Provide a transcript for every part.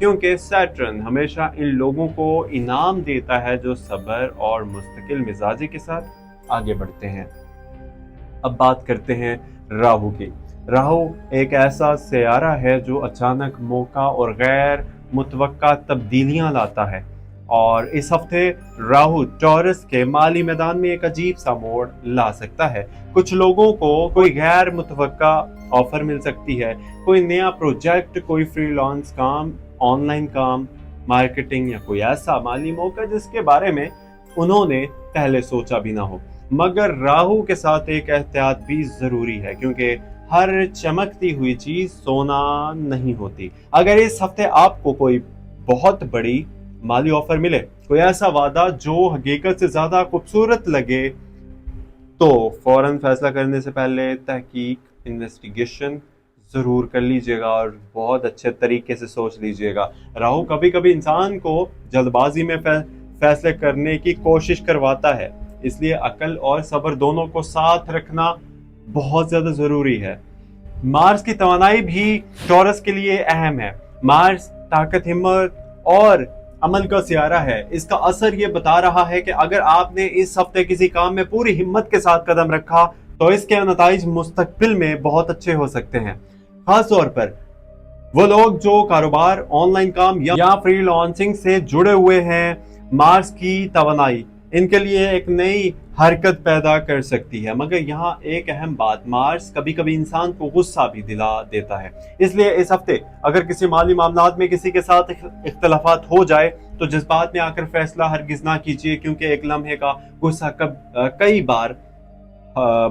کیونکہ سیٹرن ہمیشہ ان لوگوں کو انعام دیتا ہے جو صبر اور مستقل مزاجی کے ساتھ آگے بڑھتے ہیں۔ اب بات کرتے ہیں راہو کی۔ راہو ایک ایسا سیارہ ہے جو اچانک موقع اور غیر متوقع تبدیلیاں لاتا ہے، اور اس ہفتے راہو ٹورس کے مالی میدان میں ایک عجیب سا موڑ لا سکتا ہے۔ کچھ لوگوں کو کوئی غیر متوقع آفر مل سکتی ہے، کوئی نیا پروجیکٹ، کوئی فری لانس کام، آن لائن کام، مارکیٹنگ، یا کوئی ایسا مالی موقع جس کے بارے میں انہوں نے پہلے سوچا بھی نہ ہو۔ مگر راہو کے ساتھ ایک احتیاط بھی ضروری ہے، کیونکہ ہر چمکتی ہوئی چیز سونا نہیں ہوتی۔ اگر اس ہفتے آپ کو کوئی بہت بڑی مالی آفر ملے، کوئی ایسا وعدہ جو حقیقت سے زیادہ خوبصورت لگے، تو فوراً فیصلہ کرنے سے پہلے تحقیق، انویسٹیگیشن ضرور کر لیجئے گا اور بہت اچھے طریقے سے سوچ لیجئے گا۔ راہو کبھی کبھی انسان کو جلد بازی میں فیصلے کرنے کی کوشش کرواتا ہے، اس لیے عقل اور صبر دونوں کو ساتھ رکھنا بہت زیادہ ضروری ہے۔ مارس کی توانائی بھی ٹورس کے لیے اہم ہے۔ مارس طاقت، ہمت اور عمل کا سیارہ ہے۔ اس کا اثر یہ بتا رہا ہے کہ اگر آپ نے اس ہفتے کسی کام میں پوری ہمت کے ساتھ قدم رکھا تو اس کے نتائج مستقبل میں بہت اچھے ہو سکتے ہیں۔ خاص طور پر وہ لوگ جو کاروبار، آن لائن کام یا فری لانسنگ سے جڑے ہوئے ہیں، مارس کی توانائی ان کے لیے ایک نئی حرکت پیدا کر سکتی ہے۔ مگر یہاں ایک اہم بات، مارس کبھی کبھی انسان کو غصہ بھی دلا دیتا ہے۔ اس لیے اس ہفتے اگر کسی مالی معاملات میں کسی کے ساتھ اختلافات ہو جائے تو جذبات میں آ کر فیصلہ ہرگز نہ کیجیے، کیونکہ ایک لمحے کا غصہ کئی بار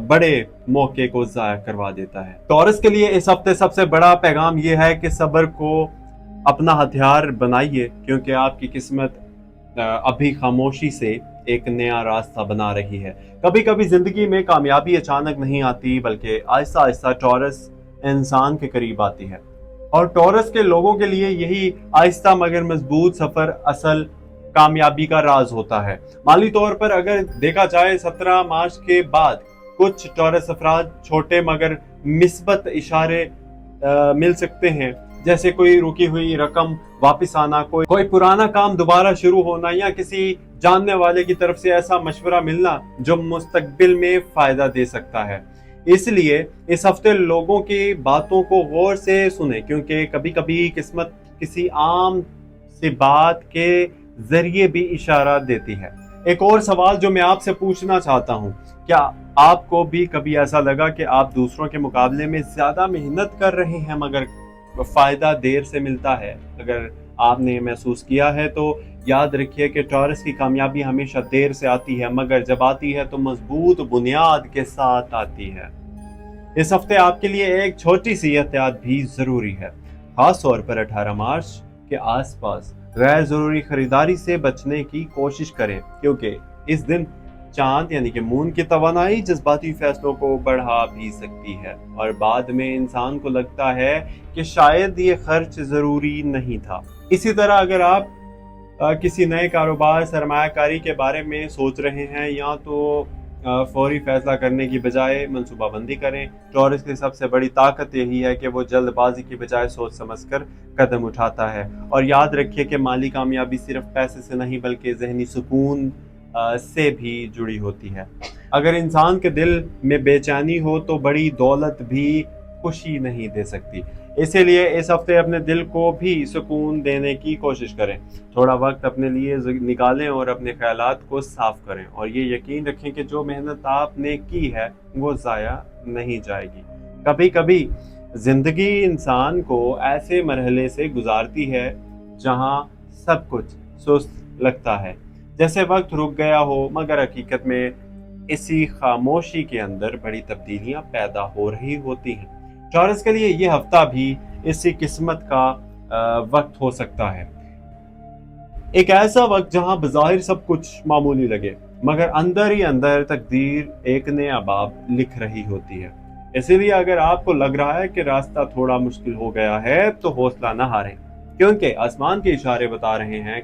بڑے موقع کو ضائع کروا دیتا ہے۔ ٹورس کے لیے اس ہفتے سب سے بڑا پیغام یہ ہے کہ صبر کو اپنا ہتھیار بنائیے، کیونکہ آپ کی قسمت ابھی خاموشی سے ایک نیا راستہ بنا رہی ہے۔ کبھی کبھی زندگی میں کامیابی اچانک نہیں آتی، بلکہ آہستہ آہستہ ٹورس انسان کے قریب آتی ہے، اور ٹورس کے لوگوں کے لیے یہی آہستہ مگر مضبوط سفر اصل کامیابی کا راز ہوتا ہے۔ مالی طور پر اگر دیکھا جائے، 17 مارچ کے بعد کچھ ٹورس افراد چھوٹے مگر مثبت اشارے مل سکتے ہیں، جیسے کوئی رکی ہوئی رقم واپس آنا، کوئی پرانا کام دوبارہ شروع ہونا، یا کسی جاننے والے کی طرف سے ایسا مشورہ ملنا جو مستقبل میں فائدہ دے سکتا ہے۔ اس لیے اس ہفتے لوگوں کی باتوں کو غور سے سنیں، کیونکہ کبھی کبھی قسمت کسی عام سی بات کے ذریعے بھی اشارہ دیتی ہے۔ ایک اور سوال جو میں آپ سے پوچھنا چاہتا ہوں، کیا آپ کو بھی کبھی ایسا لگا کہ آپ دوسروں کے مقابلے میں زیادہ محنت کر رہے ہیں مگر فائدہ دیر سے ملتا ہے؟ اگر آپ نے محسوس کیا ہے تو یاد رکھیے کہ ٹورس کی کامیابی ہمیشہ دیر سے آتی ہے، مگر جب آتی ہے تو مضبوط بنیاد کے ساتھ آتی ہے۔ اس ہفتے آپ کے لیے ایک چھوٹی سی احتیاط بھی ضروری ہے، خاص طور پر 18 مارچ کے آس پاس غیر ضروری خریداری سے بچنے کی کوشش کریں، کیونکہ اس دن چاند یعنی کہ مون کی توانائی جذباتی فیصلوں کو بڑھا بھی سکتی ہے، اور بعد میں انسان کو لگتا ہے کہ شاید یہ خرچ ضروری نہیں تھا۔ اسی طرح اگر آپ کسی نئے کاروبار، سرمایہ کاری کے بارے میں سوچ رہے ہیں، یا تو فوری فیصلہ کرنے کی بجائے منصوبہ بندی کریں۔ ٹورس کی سب سے بڑی طاقت یہی ہے کہ وہ جلد بازی کی بجائے سوچ سمجھ کر قدم اٹھاتا ہے، اور یاد رکھیے کہ مالی کامیابی صرف پیسے سے نہیں بلکہ ذہنی سکون سے بھی جڑی ہوتی ہے۔ اگر انسان کے دل میں بے چینی ہو تو بڑی دولت بھی خوشی نہیں دے سکتی۔ اسی لیے اس ہفتے اپنے دل کو بھی سکون دینے کی کوشش کریں، تھوڑا وقت اپنے لیے نکالیں اور اپنے خیالات کو صاف کریں، اور یہ یقین رکھیں کہ جو محنت آپ نے کی ہے وہ ضائع نہیں جائے گی۔ کبھی کبھی زندگی انسان کو ایسے مرحلے سے گزارتی ہے جہاں سب کچھ سست لگتا ہے، جیسے وقت رک گیا ہو، مگر حقیقت میں اسی خاموشی کے اندر بڑی تبدیلیاں پیدا ہو رہی ہوتی ہیں۔ ٹورس کے لیے یہ ہفتہ بھی اسی قسمت کا وقت ہو سکتا ہے، ایک ایسا وقت جہاں بظاہر سب کچھ معمولی لگے، مگر اندر ہی اندر تقدیر ایک نیا باب لکھ رہی ہوتی ہے۔ اسی لیے اگر آپ کو لگ رہا ہے کہ راستہ تھوڑا مشکل ہو گیا ہے تو حوصلہ نہ ہاریں، کیونکہ آسمان کے اشارے بتا رہے ہیں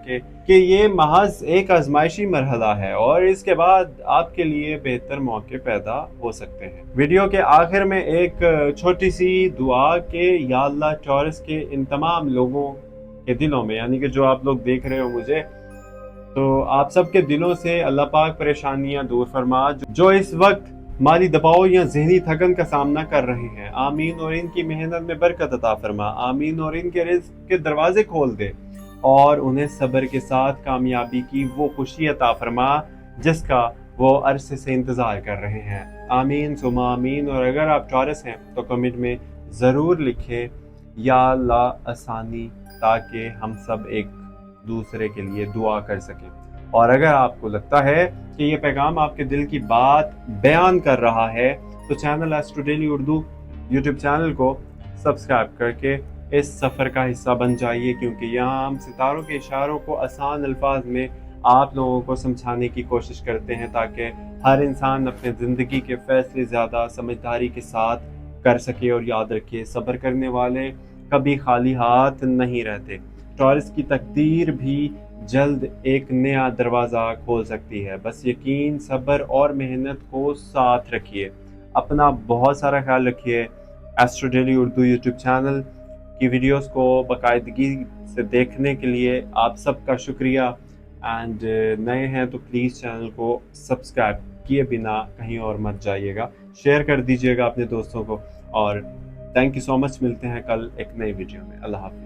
کہ یہ محض ایک آزمائشی مرحلہ ہے، اور اس کے بعد آپ کے لیے بہتر موقع پیدا ہو سکتے ہیں۔ ویڈیو کے آخر میں ایک چھوٹی سی دعا کہ یا اللہ ٹورس کے ان تمام لوگوں کے دلوں میں، یعنی کہ جو آپ لوگ دیکھ رہے ہو مجھے، تو آپ سب کے دلوں سے اللہ پاک پریشانیاں دور فرما جو اس وقت مالی دباؤ یا ذہنی تھکن کا سامنا کر رہے ہیں، آمین، اور ان کی محنت میں برکت عطا فرما، آمین، اور ان کے رزق کے دروازے کھول دے اور انہیں صبر کے ساتھ کامیابی کی وہ خوشی عطا فرما جس کا وہ عرصے سے انتظار کر رہے ہیں، آمین ثم آمین۔ اور اگر آپ ٹورس ہیں تو کمنٹ میں ضرور لکھیں یا اللہ آسانی، تاکہ ہم سب ایک دوسرے کے لیے دعا کر سکیں۔ اور اگر آپ کو لگتا ہے کہ یہ پیغام آپ کے دل کی بات بیان کر رہا ہے تو channel astro daily Urdu YouTube channel کو سبسکرائب کر کے اس سفر کا حصہ بن جائیے، کیونکہ یہاں ہم ستاروں کے اشاروں کو آسان الفاظ میں آپ لوگوں کو سمجھانے کی کوشش کرتے ہیں تاکہ ہر انسان اپنے زندگی کے فیصلے زیادہ سمجھداری کے ساتھ کر سکے۔ اور یاد رکھیے، صبر کرنے والے کبھی خالی ہاتھ نہیں رہتے۔ ٹورس کی تقدیر بھی جلد ایک نیا دروازہ کھول سکتی ہے، بس یقین، صبر اور محنت کو ساتھ رکھیے۔ اپنا بہت سارا خیال رکھیے۔ Astro daily Urdu YouTube channel کی ویڈیوز کو باقاعدگی سے دیکھنے کے لیے آپ سب کا شکریہ، اینڈ نئے ہیں تو پلیز چینل کو سبسکرائب کیے بنا کہیں اور مت جائیے گا، شیئر کر دیجیے گا اپنے دوستوں کو، اور تھینک یو سو مچ۔ ملتے ہیں کل ایک نئی ویڈیو میں، اللہ حافظ۔